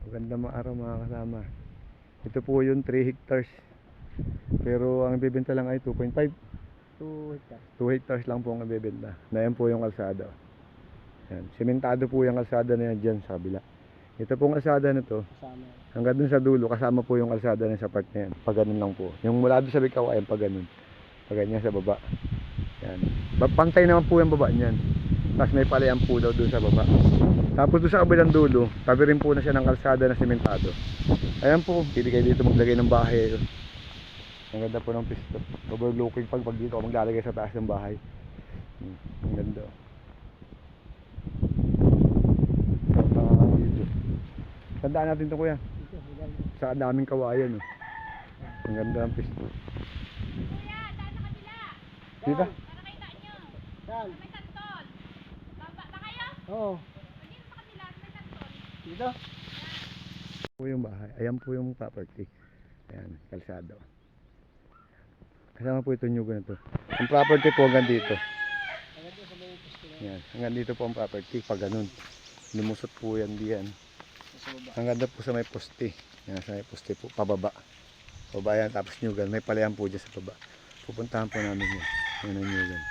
Magandang araw mga kasama. Ito po yung 3 hectares. Pero ang ibebenta lang ay 2.5. 2 hectares. 2 hectares lang po ang ibebenta. Na yan po yung kalsada. Yan. Simentado po yung kalsada na yan dyan sa kabila. Ito pong kalsada na to. Kasama. Hanggang dun sa dulo, kasama po yung kalsada na sa part na yan. Pag ganun lang po. Yung mula doon sa Bikaw ay pag ganun. Pag ganyan sa baba. Yan. Pantay naman po yung baba niyan. Tapos may palayan po daw doon sa baba. Tapos doon sa kabilang dulo, tabi rin po na siya ng kalsada na sementado. Ayan po, pili kayo dito maglagay ng bahay. Ang ganda po ng pisto. Overlooking pag dito ako maglalagay sa taas ng bahay. Ang ganda. Tandaan natin ito kuya. Sa daming kawayan. Ang ganda ng pisto. Kuya, saan sa kabila? Dito? Para nakita nyo. Saan? May santol. Baba ba kayo? Oo. Dito sa kabila, may santol. Dito? Po yung bahay. Ayan po yung property. Ayan, kalsado. Kasama po ito nyugo na to. Ang property po hanggang dito. Hanggang doon sa may gusto na. Ayan, hanggang dito po ang property. Pag ganun. Lumusot po yan diyan. Sa baba. Hanggang doon po sa may poste. Ayan, sa may poste po. Pababa. Pababa yan. Tapos nyugan. May palayan po dyan sa baba. Pupuntahan po namin yan. Ayan ang nyugan.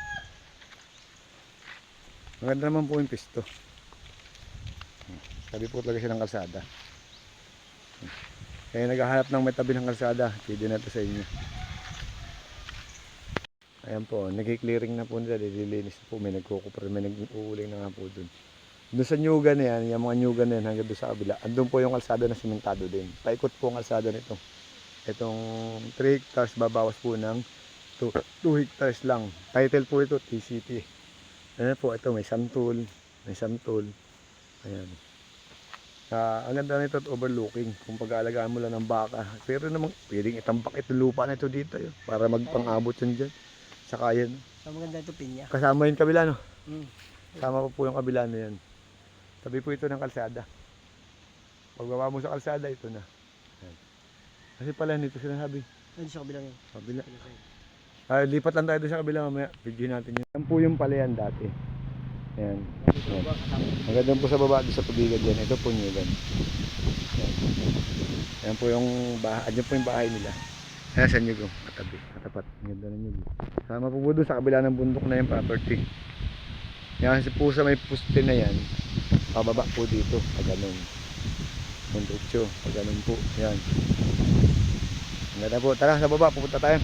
Maganda naman po yung pisto. Tabi po talaga siya ng kalsada. Kaya naghahanap ng may tabi ng kalsada. Pwede na ito sa inyo. Ayan po, nag-clearing na po nila, nililinis po, may nagkukupra, may nag-uuling na nga po dun. Doon sa nyugan na yan, yung mga nyugan na yan hanggang doon sa kabila, andun po yung kalsada na simentado din. Paikot po ang kalsada nito. Itong 3 hectares babawas po ng 2 hectares lang. Title po ito, TCP. Ayan po, ito may santol, ayan. Ang ganda nito at overlooking kung pag-aalagaan mo lang ng baka. Pero namang pwedeng itambak ito lupa na ito dito yun, para magpang-abot yun dyan. Saka yan. So maganda ito pinya. Kasama yung kabila no? Mm. Kasama ko po yung kabila na yan. Tabi po ito ng kalsada. Pagbaba mo sa kalsada, ito na. Yan. Kasi pala nito sinasabi. Ano sa kabilang yun? Kabila. Lipat lang tayo doon sa kabila mamaya. Video natin yun. Yan po yung palayan dati. Yan. Yan. Magandang po sa baba doon sa tubigan dyan. Ito po nyo yan. Yan po yung bahay. Yan po yung bahay nila. Ayan sa nyugo. Katabi. Katapat. Ang ganda ng nyugo. Sama po po doon sa kabila ng bundok na yung property. Yan kasi po sa may poste na yan. Pababa po dito. Pag ganun. Bundokcho. Pag ganun po. Yan. Ang ganda po. Tara sa baba. Pupunta tayo.